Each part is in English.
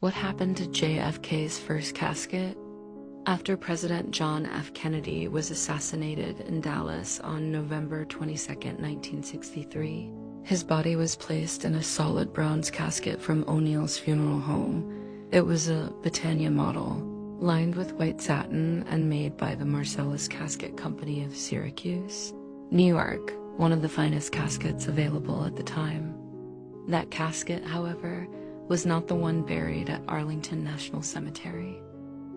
What happened to JFK's first casket? After President John F. Kennedy was assassinated in Dallas on November 22, 1963, his body was placed in a solid bronze casket from O'Neill's Funeral Home. It was a Britannia model, lined with white satin and made by the Marcellus Casket Company of Syracuse, New York, one of the finest caskets available at the time. That casket, however, was not the one buried at Arlington National Cemetery.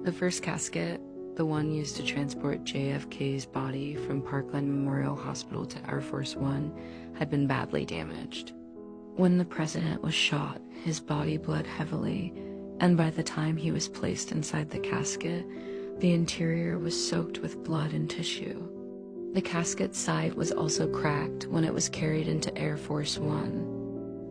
The first casket, the one used to transport JFK's body from Parkland Memorial Hospital to Air Force One, had been badly damaged. When the president was shot, his body bled heavily, and by the time he was placed inside the casket, the interior was soaked with blood and tissue. The casket's side was also cracked when it was carried into Air Force One.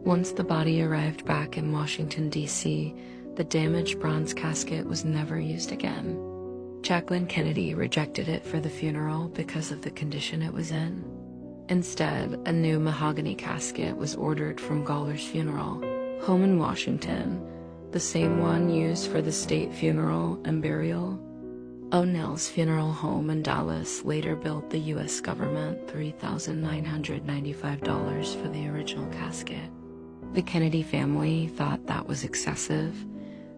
Once the body arrived back in Washington, D.C., the damaged bronze casket was never used again. Jacqueline Kennedy rejected it for the funeral because of the condition it was in. Instead, a new mahogany casket was ordered from Gawler's Funeral Home in Washington, the same one used for the state funeral and burial. O'Neill's Funeral Home in Dallas later billed the U.S. government $3,995 for the original casket. The Kennedy family thought that was excessive,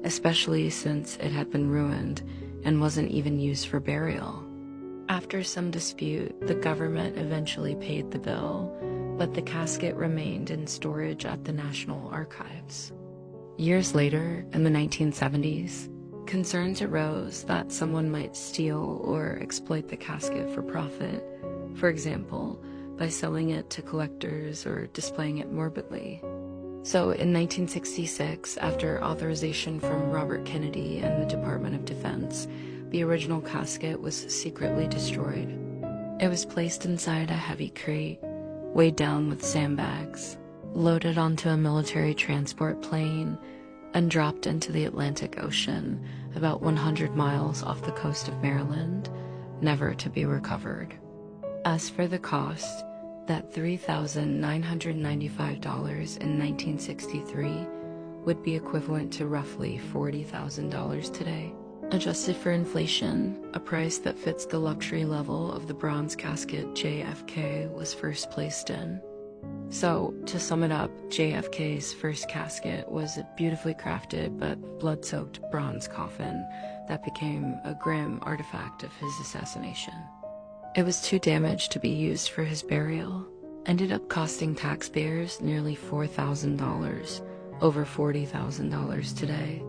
especially since it had been ruined and wasn't even used for burial. After some dispute, the government eventually paid the bill, but the casket remained in storage at the National Archives. Years later, in the 1970s, concerns arose that someone might steal or exploit the casket for profit, for example, by selling it to collectors or displaying it morbidly. So in 1966, after authorization from Robert Kennedy and the Department of Defense, the original casket was secretly destroyed. It was placed inside a heavy crate, weighed down with sandbags, loaded onto a military transport plane, and dropped into the Atlantic Ocean about 100 miles off the coast of Maryland, never to be recovered. As for the cost, that $3,995 in 1963 would be equivalent to roughly $40,000 today. Adjusted for inflation, a price that fits the luxury level of the bronze casket JFK was first placed in. So, to sum it up, JFK's first casket was a beautifully crafted but blood-soaked bronze coffin that became a grim artifact of his assassination. It was too damaged to be used for his burial, ended up costing taxpayers nearly $4,000, over $40,000 today.